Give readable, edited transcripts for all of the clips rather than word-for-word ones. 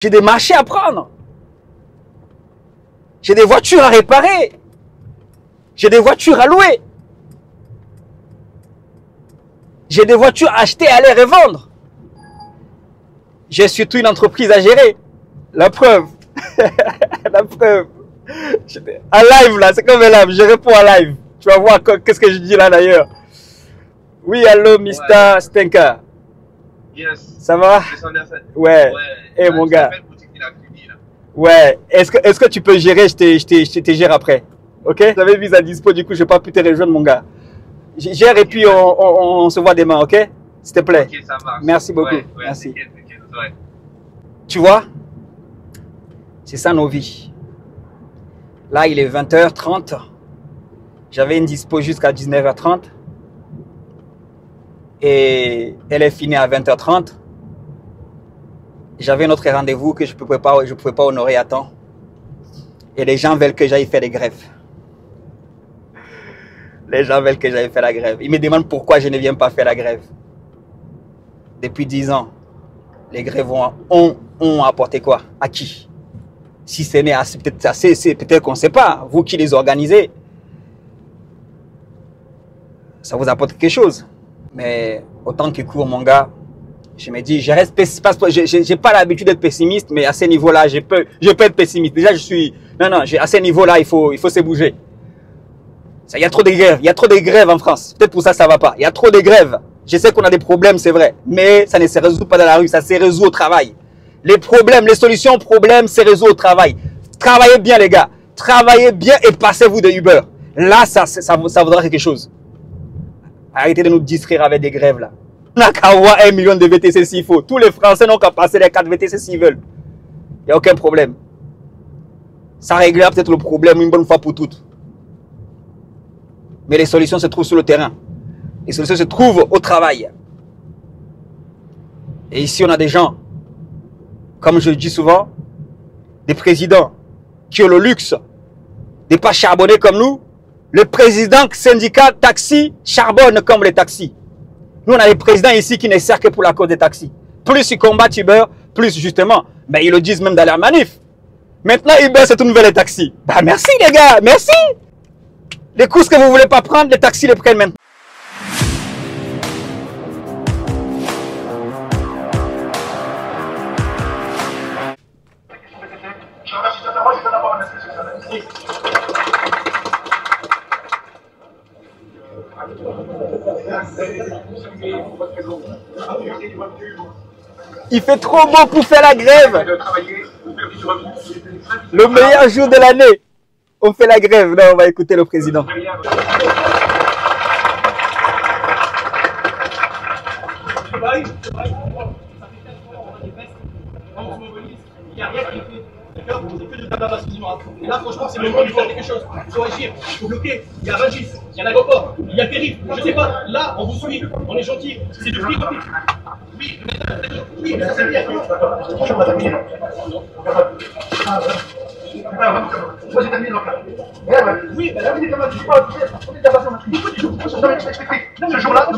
J'ai des marchés à prendre. J'ai des voitures à réparer. J'ai des voitures à louer. J'ai des voitures à acheter, à les revendre. J'ai surtout une entreprise à gérer. La preuve. La preuve. En live là, c'est comme un live. Je réponds en live. Tu vas voir qu'est-ce que je dis là d'ailleurs. Oui, allô, Mr. Stenka. Yes. Ça va? Ouais. Eh mon gars. Ouais. Est-ce que tu peux gérer? Je te gère après. Ok? J'avais mis à dispo, du coup, je n'ai pas pu te rejoindre, mon gars. Gère et puis on se voit demain, ok? S'il te plaît. Ok, ça marche. Merci beaucoup. Ouais, merci. T'inquiète, ouais. Tu vois? C'est ça nos vies. Là, il est 20h30. J'avais une dispo jusqu'à 19h30. Et elle est finie à 20h30. J'avais un autre rendez-vous que je ne pouvais pas honorer à temps. Et les gens veulent que j'aille faire des grèves. Les gens veulent que j'aille faire la grève. Ils me demandent pourquoi je ne viens pas faire la grève. Depuis 10 ans, les grèves ont apporté quoi? À qui? Si ce n'est assez, peut-être qu'on ne sait pas. Vous qui les organisez, ça vous apporte quelque chose. Mais autant que court, mon gars, je me dis, je n'ai pas l'habitude d'être pessimiste, mais à ce niveau-là, je peux être pessimiste. Déjà, à ce niveau-là, il faut se bouger. Il y a trop de grèves. Il y a trop de grèves en France. Peut-être pour ça, ça ne va pas. Il y a trop de grèves. Je sais qu'on a des problèmes, c'est vrai. Mais ça ne se résout pas dans la rue. Ça se résout au travail. Les problèmes, les solutions aux problèmes se résolvent au travail. Travaillez bien, les gars. Travaillez bien et passez-vous de Uber. Là, ça vaudra quelque chose. Arrêtez de nous distraire avec des grèves, là. On n'a qu'à avoir 1 million de VTC s'il faut. Tous les Français n'ont qu'à passer les 4 VTC s'ils veulent. Il n'y a aucun problème. Ça réglera peut-être le problème une bonne fois pour toutes. Mais les solutions se trouvent sur le terrain. Les solutions se trouvent au travail. Et ici, on a des gens, comme je le dis souvent, des présidents qui ont le luxe de ne pas charbonner comme nous. Le président syndicat taxi charbonne comme les taxis. Nous, on a des présidents ici qui ne servent que pour la cause des taxis. Plus ils combattent Uber, plus justement, ben, ils le disent même dans leur manif. Maintenant, Uber, c'est une nouvelle taxi. Ben, merci les gars, merci. Les courses que vous ne voulez pas prendre, les taxis les prennent maintenant. Il fait trop beau pour faire la grève. Le meilleur jour de l'année. On fait la grève. Là, on va écouter le président. Il n'y a rien qui est fait. D'accord? Vous n'avez que de blabla. Et là, franchement, c'est le moment de faire quelque chose. Il faut agir, il faut bloquer. Il y a Rungis, il y a l'aéroport, il y a Périph. Je ne sais pas. Là, on vous suit. On est gentil. C'est du frigo. Oui, mais ça c'est bien. Oui, mais là, vous dites comment tu parles. Ce jour-là, je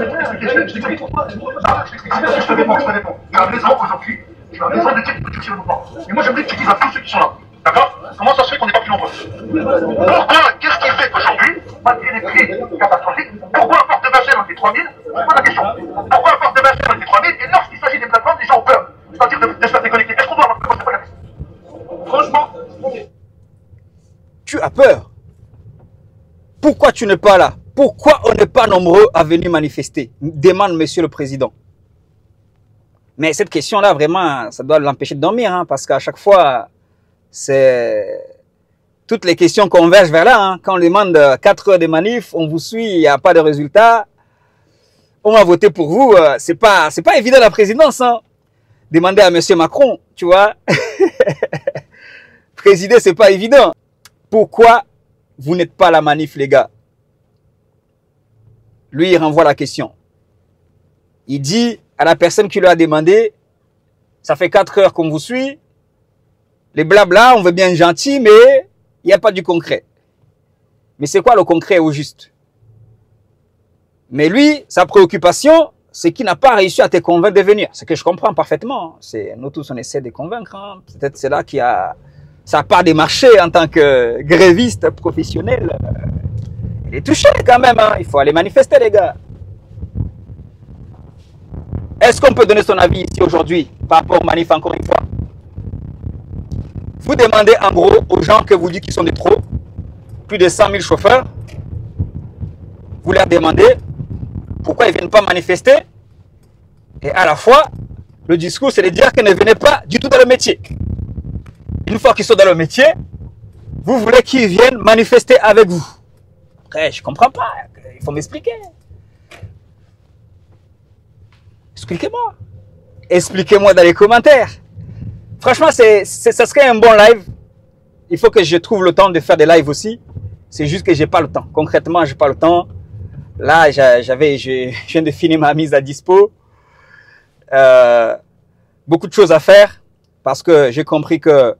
t'explique pourquoi. Je te réponds. Tu as raison aujourd'hui. Tu as besoin de dire que tu tires le vent. Mais moi, j'aimerais que tu dises à tous ceux qui sont là. D'accord? Comment ça se fait qu'on n'est pas plus nombreux? Pourquoi? Qu'est-ce qui fait qu'aujourd'hui, malgré les prix catastrophiques, pourquoi la porte de Bachel on fait 3000? C'est pas la question. Pourquoi la porte de Bachel on fait 3000? Et lorsqu'il s'agit des plateformes, les gens ont peur. C'est-à-dire de se faire déconnecter. Est-ce qu'on doit avoir peur? C'est pas la question. Franchement, tu as peur. Pourquoi tu n'es pas là? Pourquoi on n'est pas nombreux à venir manifester? Demande Monsieur le Président. Mais cette question-là, vraiment, ça doit l'empêcher de dormir, hein, parce qu'à chaque fois, toutes les questions convergent vers là. Hein. Quand on demande 4 heures de manif, on vous suit, il n'y a pas de résultat. On va voter pour vous. C'est pas évident la présidence. Hein. Demandez à Monsieur Macron, tu vois. Présider, c'est pas évident. Pourquoi vous n'êtes pas à la manif, les gars? Lui, il renvoie la question. Il dit à la personne qui lui a demandé, ça fait 4 heures qu'on vous suit, les blabla, on veut bien gentil, mais il n'y a pas du concret. Mais c'est quoi le concret au juste? Mais lui, sa préoccupation, c'est qui n'a pas réussi à te convaincre de venir. Ce que je comprends parfaitement. Nous tous, on essaie de convaincre. Hein. Peut-être c'est là qu'il y a... Ça n'a pas démarché en tant que gréviste professionnel. Il est touché quand même. Hein. Il faut aller manifester, les gars. Est-ce qu'on peut donner son avis ici aujourd'hui par rapport aux manifs encore une fois? Vous demandez en gros aux gens que vous dites qu'ils sont de trop, plus de 100 000 chauffeurs, vous leur demandez pourquoi ils ne viennent pas manifester, et à la fois, le discours c'est de dire qu'ils ne venaient pas du tout dans le métier. Une fois qu'ils sont dans le métier, vous voulez qu'ils viennent manifester avec vous. Après, je ne comprends pas, il faut m'expliquer. Expliquez-moi. Expliquez-moi dans les commentaires. Franchement, ça serait un bon live. Il faut que je trouve le temps de faire des lives aussi. C'est juste que j'ai pas le temps. Concrètement, j'ai pas le temps. Là, je viens de finir ma mise à dispo. Beaucoup de choses à faire parce que j'ai compris que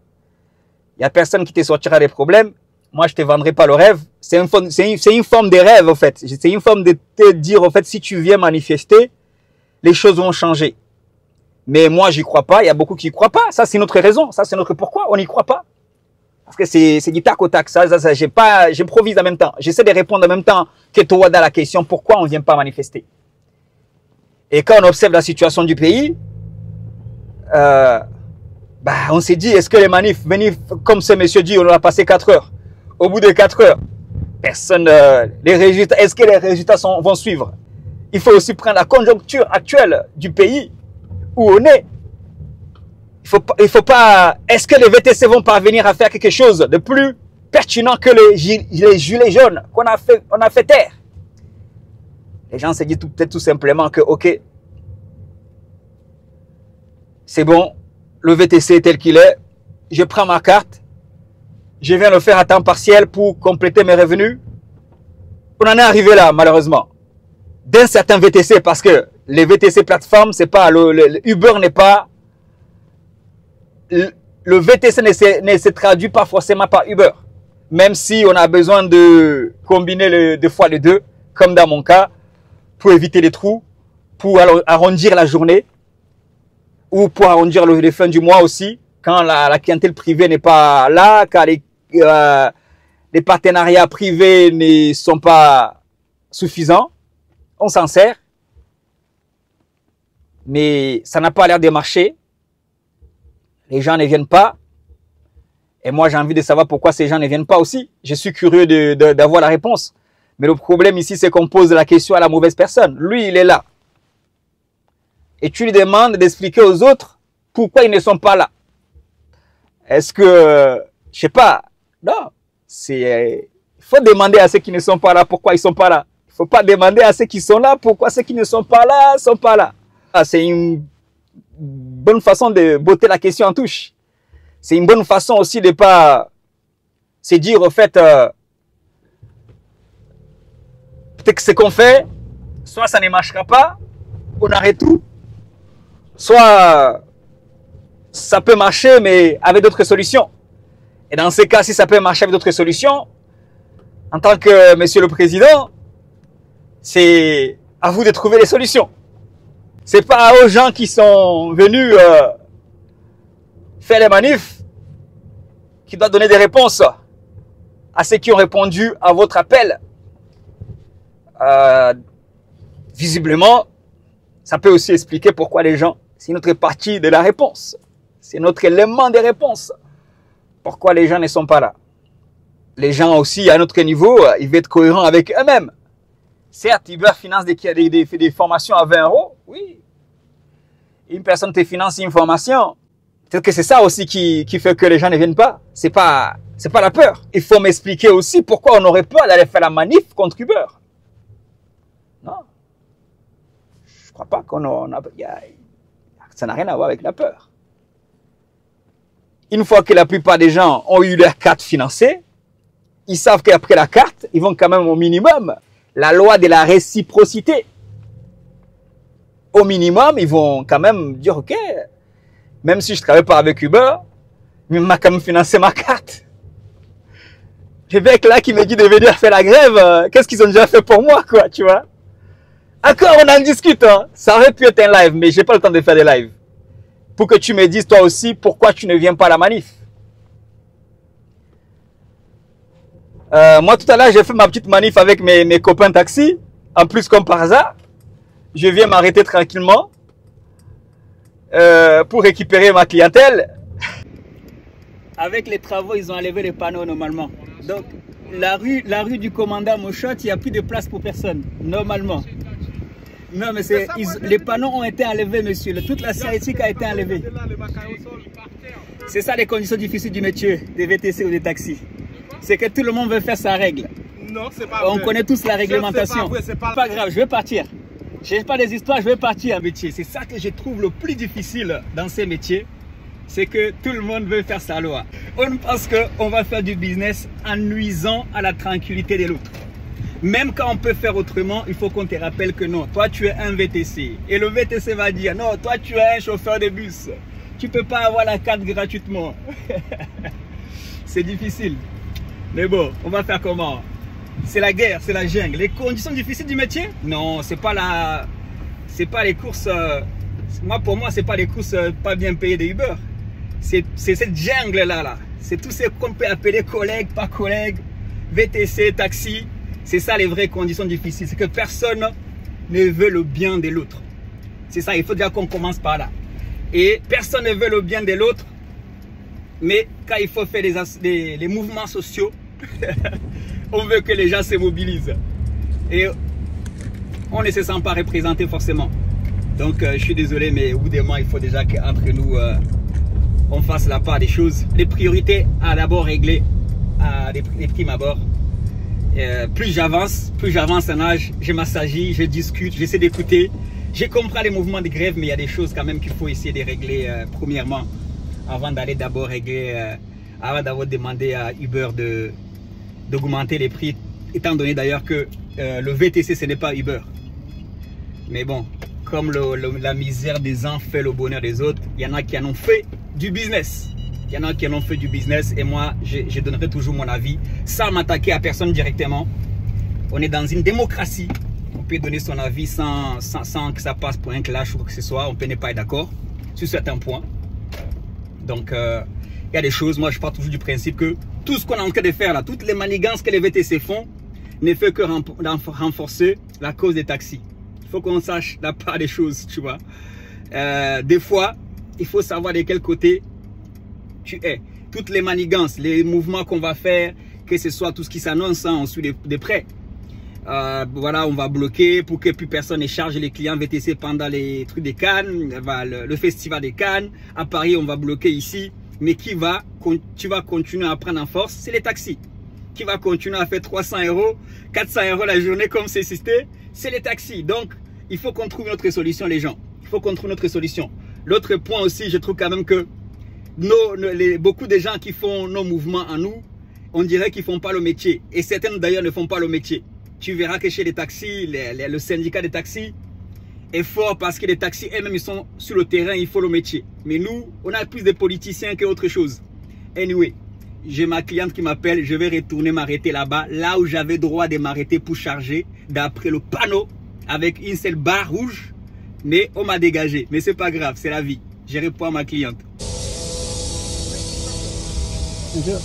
il y a personne qui te sortira des problèmes. Moi, je te vendrai pas le rêve. C'est une forme de rêve, en fait. C'est une forme de te dire, en fait, si tu viens manifester, les choses vont changer. Mais moi, j'y crois pas. Il y a beaucoup qui y croient pas. Ça, c'est notre raison. Ça, c'est notre pourquoi on n'y croit pas. Parce que c'est du tac au tac. J'improvise en même temps. J'essaie de répondre en même temps que toi dans la question pourquoi on ne vient pas manifester. Et quand on observe la situation du pays, on s'est dit, est-ce que les manifs, comme ce monsieur dit, on a passé 4 heures. Au bout de 4 heures, personne, les résultats, est-ce que les résultats vont suivre? Il faut aussi prendre la conjoncture actuelle du pays où on est. Il faut pas, est-ce que les VTC vont parvenir à faire quelque chose de plus pertinent que les gilets jaunes qu'on a fait taire? Les gens se disent peut-être tout simplement que, ok, c'est bon, le VTC est tel qu'il est, je prends ma carte, je viens le faire à temps partiel pour compléter mes revenus. On en est arrivé là, malheureusement. D'un certain VTC, parce que les VTC plateformes, c'est pas, le Uber n'est pas, le VTC ne se traduit pas forcément par Uber. Même si on a besoin de combiner deux fois les deux, comme dans mon cas, pour éviter les trous, pour arrondir la journée, ou pour arrondir les fins du mois aussi, quand la clientèle privée n'est pas là, quand les partenariats privés ne sont pas suffisants, on s'en sert. Mais ça n'a pas l'air de marcher. Les gens ne viennent pas. Et moi, j'ai envie de savoir pourquoi ces gens ne viennent pas aussi. Je suis curieux d'avoir la réponse. Mais le problème ici, c'est qu'on pose la question à la mauvaise personne. Lui, il est là. Et tu lui demandes d'expliquer aux autres pourquoi ils ne sont pas là. Est-ce que, je sais pas, non. Il faut demander à ceux qui ne sont pas là pourquoi ils ne sont pas là. Il ne faut pas demander à ceux qui sont là pourquoi ceux qui ne sont pas là ne sont pas là. C'est une bonne façon de botter la question en touche. C'est une bonne façon aussi de ne pas se dire, au fait, peut-être que ce qu'on fait, soit ça ne marchera pas, on arrête tout, soit ça peut marcher, mais avec d'autres solutions. Et dans ces cas, si ça peut marcher avec d'autres solutions, en tant que monsieur le président, c'est à vous de trouver les solutions. C'est pas aux gens qui sont venus faire les manifs qui doivent donner des réponses à ceux qui ont répondu à votre appel. Visiblement, ça peut aussi expliquer pourquoi les gens, c'est notre partie de la réponse. C'est notre élément de réponse. Pourquoi les gens ne sont pas là. Les gens aussi, à notre niveau, ils veulent être cohérents avec eux-mêmes. Certes, Uber finance des formations à 20 €. Oui. Une personne te finance une formation. Peut-être que c'est ça aussi qui fait que les gens ne viennent pas. C'est pas la peur. Il faut m'expliquer aussi pourquoi on aurait peur d'aller faire la manif contre Uber. Non. Je crois pas ça n'a rien à voir avec la peur. Une fois que la plupart des gens ont eu leur carte financée, ils savent qu'après la carte, ils vont quand même au minimum. La loi de la réciprocité. Au minimum, ils vont quand même dire, ok, même si je ne travaille pas avec Uber, mais il m'a quand même financé ma carte. Les mecs là qui me disent de venir faire la grève, qu'est-ce qu'ils ont déjà fait pour moi, quoi, tu vois? D'accord, on en discute. Hein. Ça aurait pu être un live, mais j'ai pas le temps de faire des lives. Pour que tu me dises toi aussi pourquoi tu ne viens pas à la manif. Moi, tout à l'heure, j'ai fait ma petite manif avec mes copains taxi. En plus, comme par hasard, je viens m'arrêter tranquillement pour récupérer ma clientèle. Avec les travaux, ils ont enlevé les panneaux normalement. Donc, la rue du commandant Mochot, il n'y a plus de place pour personne, normalement. Non, mais les panneaux ont été enlevés, monsieur. Toute la cinétique a été enlevée. C'est ça les conditions difficiles du métier des VTC ou des taxis. C'est que tout le monde veut faire sa règle. Non, c'est pas On vrai. connaît tous la réglementation. C'est pas Pas grave, je vais partir. Je n'ai pas des histoires, je vais partir en métier. C'est ça que je trouve le plus difficile dans ces métiers. C'est que tout le monde veut faire sa loi. On pense qu'on va faire du business en nuisant à la tranquillité de l'autre. Même quand on peut faire autrement, il faut qu'on te rappelle que non, toi tu es un VTC. Et le VTC va dire, non, toi tu es un chauffeur de bus. Tu ne peux pas avoir la carte gratuitement. C'est difficile. Mais bon, on va faire comment? C'est la guerre, c'est la jungle. Les conditions difficiles du métier? Non, c'est pas les courses. Pour moi, c'est pas les courses pas bien payées de Uber. C'est cette jungle là. C'est tout ce qu'on peut appeler collègues, pas collègues, VTC, taxi. C'est ça les vraies conditions difficiles. C'est que personne ne veut le bien de l'autre. C'est ça, il faut déjà qu'on commence par là. Et personne ne veut le bien de l'autre. Mais quand il faut faire les mouvements sociaux, on veut que les gens se mobilisent. Et on ne se sent pas représenté forcément. Donc je suis désolé, mais au bout des mois, il faut déjà qu'entre nous, on fasse la part des choses. Les priorités à d'abord régler à des primes abord. Plus j'avance en âge, je m'assagis, je discute, j'essaie d'écouter. Je comprends les mouvements de grève, mais il y a des choses quand même qu'il faut essayer de régler premièrement. Avant d'aller d'abord régler, avant d'avoir demandé à Uber d'augmenter les prix, étant donné d'ailleurs que le VTC ce n'est pas Uber. Mais bon, comme la misère des uns fait le bonheur des autres, il y en a qui en ont fait du business. Il y en a qui en ont fait du business et moi, je donnerai toujours mon avis sans m'attaquer à personne directement. On est dans une démocratie. On peut donner son avis sans que ça passe pour un clash ou quoi que ce soit. On peut ne pas être d'accord sur certains points. Donc, il y a des choses, moi je pars toujours du principe que tout ce qu'on est en train de faire là, toutes les manigances que les VTC font, ne fait que renforcer la cause des taxis. Il faut qu'on sache la part des choses, tu vois. Des fois, il faut savoir de quel côté tu es. Toutes les manigances, les mouvements qu'on va faire, que ce soit tout ce qui s'annonce, hein, on suit de près. Voilà, on va bloquer pour que plus personne ne charge les clients VTC pendant les trucs des Cannes, le festival des Cannes. À Paris, on va bloquer ici. Mais tu vas continuer à prendre en force, c'est les taxis. Qui va continuer à faire 300 €, 400 € la journée comme c'est système, c'est les taxis. Donc, il faut qu'on trouve notre solution, les gens. Il faut qu'on trouve notre solution. L'autre point aussi, je trouve quand même que beaucoup de gens qui font nos mouvements en nous, on dirait qu'ils ne font pas le métier. Et certains d'ailleurs ne font pas le métier. Tu verras que chez les taxis, le syndicat des taxis est fort parce que les taxis eux-mêmes ils sont sur le terrain, il faut le métier. Mais nous, on a plus de politiciens qu'autre chose. Anyway, j'ai ma cliente qui m'appelle, je vais retourner m'arrêter là-bas, là où j'avais droit de m'arrêter pour charger, d'après le panneau, avec une seule barre rouge. Mais on m'a dégagé. Mais c'est pas grave, c'est la vie. Je réponds à ma cliente. Bonjour.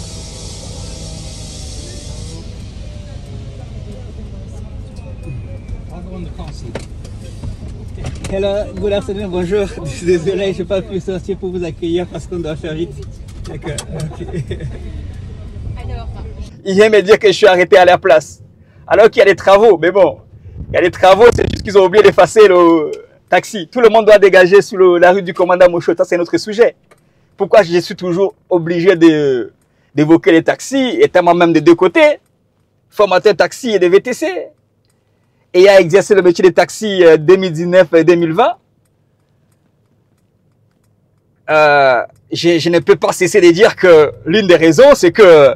Hello, good afternoon, bonjour. Désolé, je n'ai pas pu sortir pour vous accueillir parce qu'on doit faire vite. D'accord. Okay. Alors. Il vient me dire que je suis arrêté à la place. Alors qu'il y a des travaux, mais bon. Il y a des travaux, c'est juste qu'ils ont oublié d'effacer le taxi. Tout le monde doit dégager sur la rue du commandant Mochot. Ça, c'est notre sujet. Pourquoi je suis toujours obligé d'évoquer les taxis, étant moi-même des deux côtés, formateur taxi et des VTC. Et a exercé le métier de taxi 2019 et 2020. Je ne peux pas cesser de dire que l'une des raisons, c'est que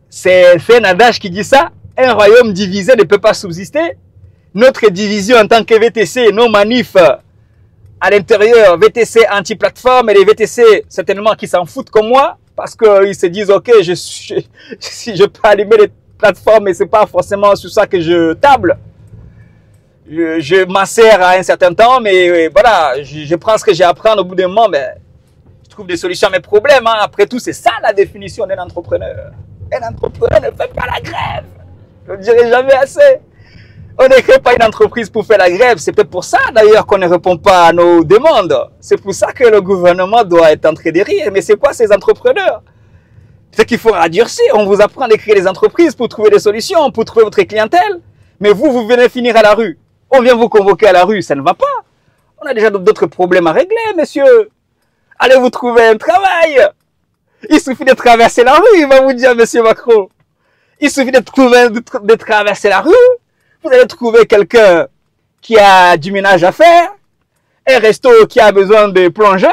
c'est un adage qui dit ça. Un royaume divisé ne peut pas subsister. Notre division en tant que VTC, nos manifs à l'intérieur, VTC anti-plateforme et les VTC certainement qui s'en foutent comme moi parce qu'ils se disent ok, si je peux allumer les plateforme, mais c'est pas forcément sur ça que je table. je m'assère à un certain temps, mais voilà, je prends ce que j'ai à prendre au bout d'un moment, mais je trouve des solutions à mes problèmes. Hein. Après tout, c'est ça la définition d'un entrepreneur. Un entrepreneur ne fait pas la grève. Je ne dirai jamais assez. On ne crée pas une entreprise pour faire la grève. C'est peut-être pour ça, d'ailleurs, qu'on ne répond pas à nos demandes. C'est pour ça que le gouvernement doit être en train de rire. Mais c'est quoi ces entrepreneurs? C'est qu'il faut radurcir. On vous apprend à créer des entreprises pour trouver des solutions, pour trouver votre clientèle. Mais vous venez finir à la rue. On vient vous convoquer à la rue, ça ne va pas. On a déjà d'autres problèmes à régler, messieurs. Allez vous trouver un travail. Il suffit de traverser la rue, il va vous dire, monsieur Macron. Il suffit de traverser la rue. Vous allez trouver quelqu'un qui a du ménage à faire. Un resto qui a besoin de plongeurs.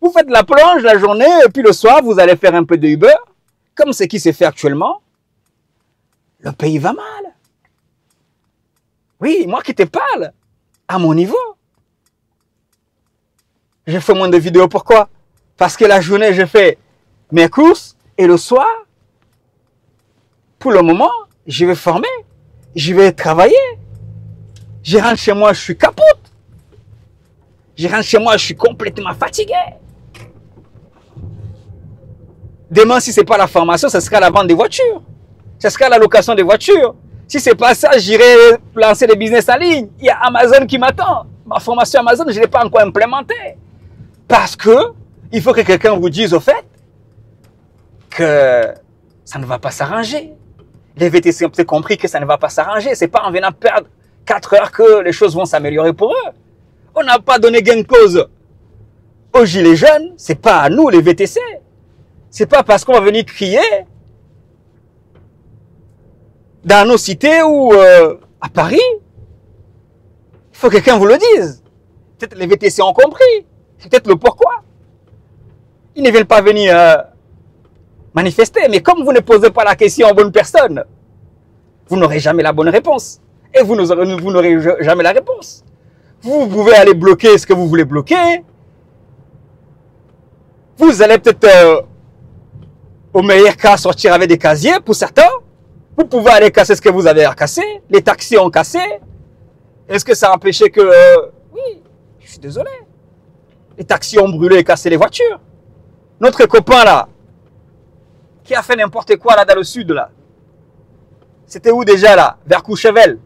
Vous faites la plonge la journée et puis le soir, vous allez faire un peu de Uber. Comme ce qui se fait actuellement. Le pays va mal. Oui, moi qui te parle, à mon niveau. Je fais moins de vidéos, pourquoi? Parce que la journée, je fais mes courses et le soir, pour le moment, je vais former, je vais travailler. Je rentre chez moi, je suis capote. Je rentre chez moi, je suis complètement fatigué. Demain, si ce n'est pas la formation, ce sera la vente des voitures. Ce sera la location des voitures. Si c'est pas ça, j'irai lancer des business en ligne. Il y a Amazon qui m'attend. Ma formation Amazon, je ne l'ai pas encore implémentée. Parce que il faut que quelqu'un vous dise au fait que ça ne va pas s'arranger. Les VTC ont peut-être compris que ça ne va pas s'arranger. C'est pas en venant perdre 4 heures que les choses vont s'améliorer pour eux. On n'a pas donné gain de cause aux gilets jaunes. C'est pas à nous les VTC. C'est pas parce qu'on va venir crier dans nos cités ou à Paris. Il faut que quelqu'un vous le dise. Peut-être les VTC ont compris. C'est peut-être le pourquoi. Ils ne veulent pas venir manifester. Mais comme vous ne posez pas la question aux bonnes personnes, vous n'aurez jamais la bonne réponse. Et vous n'aurez jamais la réponse. Vous pouvez aller bloquer ce que vous voulez bloquer. Vous allez peut-être, au meilleur cas, sortir avec des casiers pour certains. Vous pouvez aller casser ce que vous avez à casser. Les taxis ont cassé. Est-ce que ça a empêché que... oui, je suis désolé. Les taxis ont brûlé et cassé les voitures. Notre copain là, qui a fait n'importe quoi là dans le sud là. C'était où déjà là? Vers Courchevel.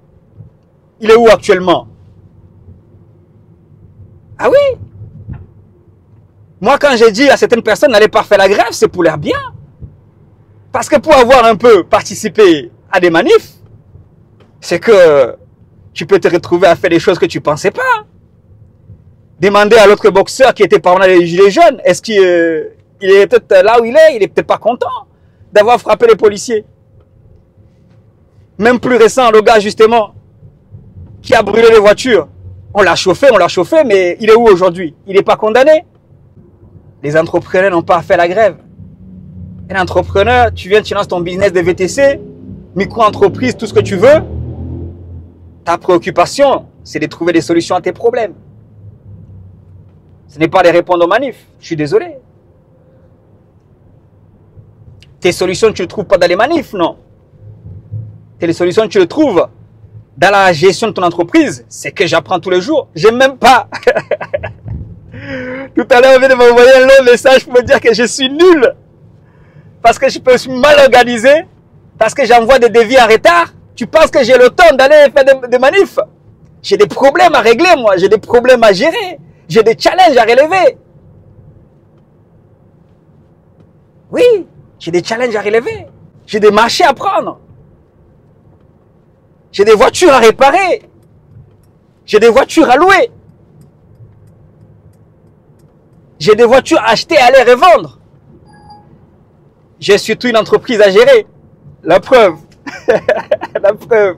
Il est où actuellement? Ah oui? Moi quand j'ai dit à certaines personnes n'allez pas faire la grève, c'est pour leur bien. Parce que pour avoir un peu participé à des manifs, c'est que tu peux te retrouver à faire des choses que tu ne pensais pas. Demandez à l'autre boxeur qui était parmi les gilets jaunes, est-ce qu'il est peut-être là où il est peut-être pas content d'avoir frappé les policiers. Même plus récent, le gars justement, qui a brûlé les voitures, on l'a chauffé, mais il est où aujourd'hui? Il n'est pas condamné. Les entrepreneurs n'ont pas fait la grève. Un entrepreneur, tu viens, tu lances ton business de VTC, micro-entreprise, tout ce que tu veux. Ta préoccupation, c'est de trouver des solutions à tes problèmes. Ce n'est pas de répondre aux manifs. Je suis désolé. Tes solutions, tu ne les trouves pas dans les manifs, non. Tes solutions, tu les trouves dans la gestion de ton entreprise. C'est que j'apprends tous les jours. J'aime même pas. Tout à l'heure, on vient de m'envoyer un long message pour me dire que je suis nul. Parce que je suis mal organisé. Parce que j'envoie des devis en retard. Tu penses que j'ai le temps d'aller faire des manifs? J'ai des problèmes à régler, moi. J'ai des problèmes à gérer. J'ai des challenges à relever. Oui, j'ai des challenges à relever. J'ai des marchés à prendre. J'ai des voitures à réparer. J'ai des voitures à louer. J'ai des voitures à acheter et à les revendre. J'ai surtout une entreprise à gérer. La preuve. La preuve.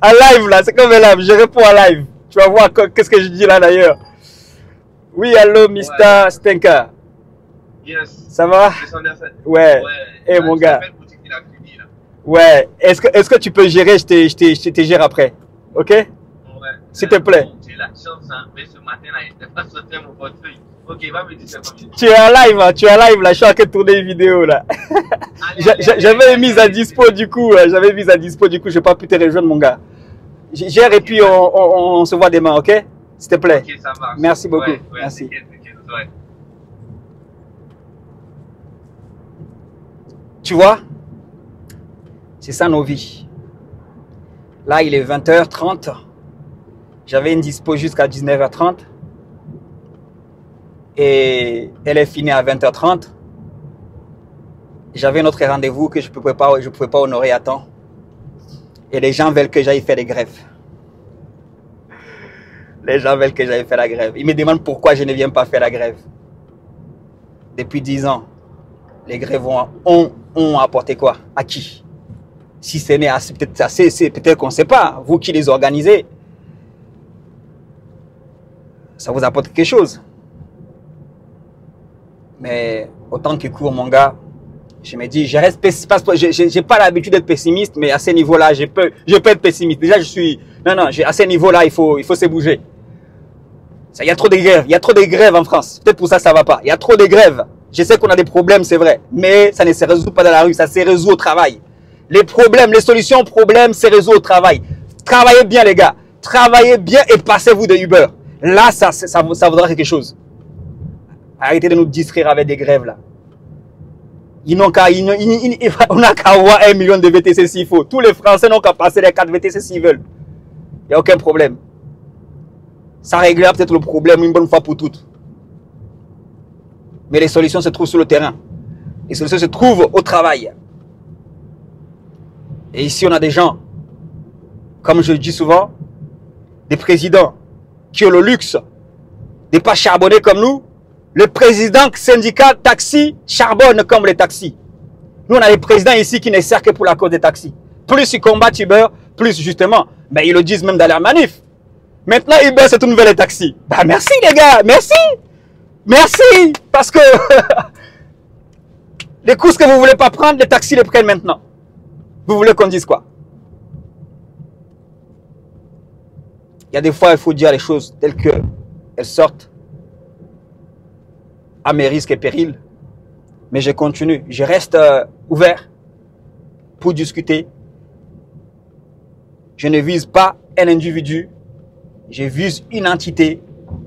En live là, c'est comme un live. Je réponds en live. Tu vas voir qu'est-ce que je dis là d'ailleurs. Oui, allô, Mr. Stenka. Yes. Ça va? Ouais. Eh, mon gars. Ouais. Est-ce que tu peux gérer? Je te gère après. Ok? Ouais. S'il te plaît. J'ai la chance, hein, mais ce matin là, il n'était pas sorti mon portefeuille. Ok, va me dire ça comme tu es en live, hein, tu es en live là. Je suis en train de tourner une vidéo là. J'avais mis à dispo du coup. Je n'ai pas pu te rejoindre, mon gars. Gère et puis on se voit demain, ok? S'il te plaît. Ok, ça marche. Merci beaucoup. Ouais, Merci. t'inquiète, ouais. Tu vois, c'est ça nos vies. Là, il est 20h30. J'avais une dispo jusqu'à 19h30. Et elle est finie à 20h30. J'avais un autre rendez-vous que je ne pouvais pas honorer à temps. Et les gens veulent que j'aille faire des grèves. Les gens veulent que j'aille faire la grève. Ils me demandent pourquoi je ne viens pas faire la grève. Depuis 10 ans, les grèves ont apporté quoi? À qui? Si ce n'est assez, peut-être qu'on ne sait pas. Vous qui les organisez, ça vous apporte quelque chose. Mais autant que court, mon gars, je me dis, je reste pessimiste. Je n'ai pas l'habitude d'être pessimiste, mais à ce niveau-là, je peux être pessimiste. Déjà, je suis... Non, à ce niveau-là, il faut se bouger. Il y a trop de grèves. Il y a trop de grèves en France. Peut-être pour ça, ça ne va pas. Il y a trop de grèves. Je sais qu'on a des problèmes, c'est vrai. Mais ça ne se résout pas dans la rue. Ça se résout au travail. Les problèmes, les solutions aux problèmes se résolvent au travail. Travaillez bien, les gars. Travaillez bien et passez-vous de Uber. Là, ça vaudra quelque chose. Arrêtez de nous distraire avec des grèves, là. On n'a qu'à avoir 1 million de VTC s'il faut. Tous les Français n'ont qu'à passer les 4 VTC s'ils veulent. Il n'y a aucun problème. Ça réglera peut-être le problème une bonne fois pour toutes. Mais les solutions se trouvent sur le terrain. Les solutions se trouvent au travail. Et ici, on a des gens, comme je le dis souvent, des présidents qui ont le luxe de ne pas charbonner comme nous. Le président syndicat taxi charbonne comme les taxis. Nous, on a des présidents ici qui ne servent que pour la cause des taxis. Plus ils combattent Uber, plus justement, ben, ils le disent même dans leur manif. Maintenant, Uber, c'est une nouvelle taxi. Ben, merci les gars, merci. Merci. Parce que les courses que vous ne voulez pas prendre, les taxis les prennent maintenant. Vous voulez qu'on dise quoi? Il y a des fois, il faut dire les choses telles qu'elles sortent. À mes risques et périls, mais je continue, je reste ouvert pour discuter. Je ne vise pas un individu, je vise une entité,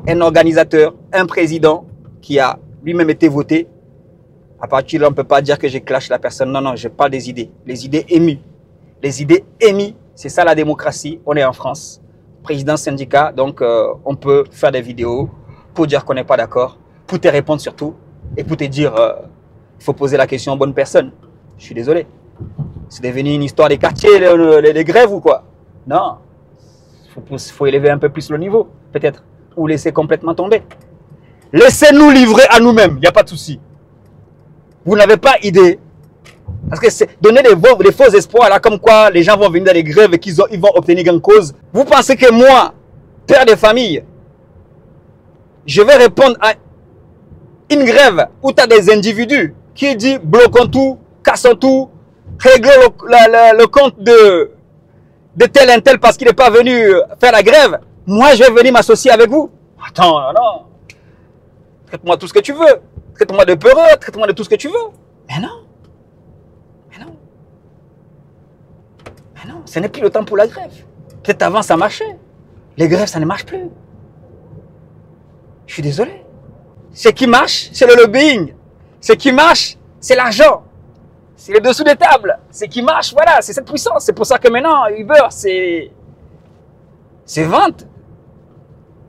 un organisateur, un président qui a lui-même été voté. À partir de là, on ne peut pas dire que je clash la personne. Non, je parle des idées, les idées émues. Les idées émises, c'est ça la démocratie, on est en France. Président syndicat, donc on peut faire des vidéos pour dire qu'on n'est pas d'accord. Pour te répondre surtout, et pour te dire, il faut poser la question aux bonnes personnes. Je suis désolé. C'est devenu une histoire des quartiers, les grèves ou quoi? Non. Il faut élever un peu plus le niveau, peut-être. Ou laisser complètement tomber. Laissez-nous livrer à nous-mêmes, il n'y a pas de souci. Vous n'avez pas idée. Parce que c'est donner des faux espoirs, là, comme quoi les gens vont venir dans les grèves et qu'ils vont obtenir gain de cause. Vous pensez que moi, père de famille, je vais répondre à une grève où tu as des individus qui disent bloquons tout, cassons tout, réglons le compte de tel et tel parce qu'il n'est pas venu faire la grève. Moi, je vais venir m'associer avec vous. Attends, non. Traite-moi tout ce que tu veux. Traite-moi de peureux, traite-moi de tout ce que tu veux. Mais non. Mais non. Mais non, ce n'est plus le temps pour la grève. Peut-être avant, ça marchait. Les grèves, ça ne marche plus. Je suis désolé. Ce qui marche, c'est le lobbying. Ce qui marche, c'est l'argent. C'est les dessous des tables. Ce qui marche, voilà, c'est cette puissance. C'est pour ça que maintenant, Uber, c'est vente.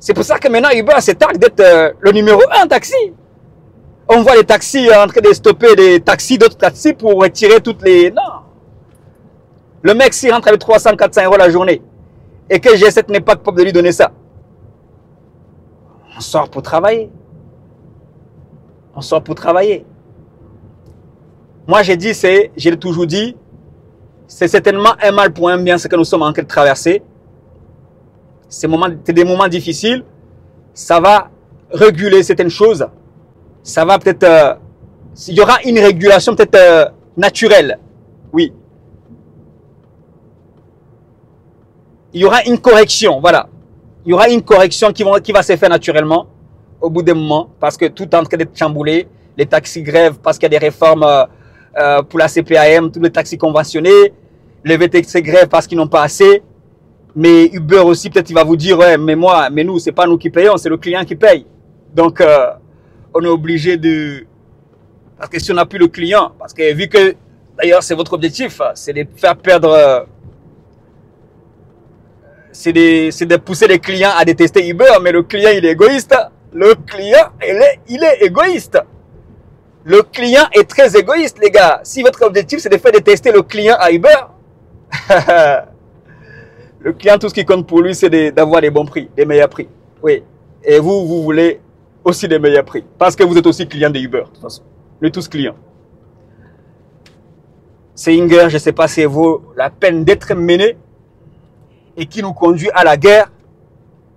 C'est pour ça que maintenant, Uber se targue d'être le numéro 1 taxi. On voit les taxis en train de stopper des taxis, d'autres taxis pour retirer toutes les... Non. Le mec, s'il rentre avec 300, 400 euros la journée et que G7 n'est pas capable de lui donner ça, on sort pour travailler. On sort pour travailler. Moi, j'ai toujours dit, c'est certainement un mal pour un bien ce que nous sommes en train de traverser. C'est des moments difficiles. Ça va réguler certaines choses. Ça va peut-être... il y aura une régulation peut-être naturelle. Oui. Il y aura une correction, voilà. Il y aura une correction qui va se faire naturellement au bout d'un moment, parce que tout est en train d'être chamboulé. Les taxis grèvent parce qu'il y a des réformes pour la CPAM, tous les taxis conventionnés. Les VTC grèvent parce qu'ils n'ont pas assez. Mais Uber aussi, peut-être il va vous dire, ouais, mais nous, c'est pas nous qui payons, c'est le client qui paye. Donc, on est obligé de... Parce que si on n'a plus le client, parce que vu que, d'ailleurs, c'est votre objectif, c'est de faire perdre... c'est de pousser les clients à détester Uber, mais le client, il est égoïste. Le client, il est égoïste. Le client est très égoïste, les gars. Si votre objectif, c'est de faire détester le client à Uber, le client, tout ce qui compte pour lui, c'est d'avoir des bons prix, des meilleurs prix. Oui. Et vous voulez aussi des meilleurs prix. Parce que vous êtes aussi client de Uber, de toute façon. On est tous clients. C'est une guerre, je ne sais pas si elle vaut la peine d'être menée et qui nous conduit à la guerre.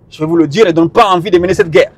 Je vais vous le dire, elle ne donne pas envie de mener cette guerre.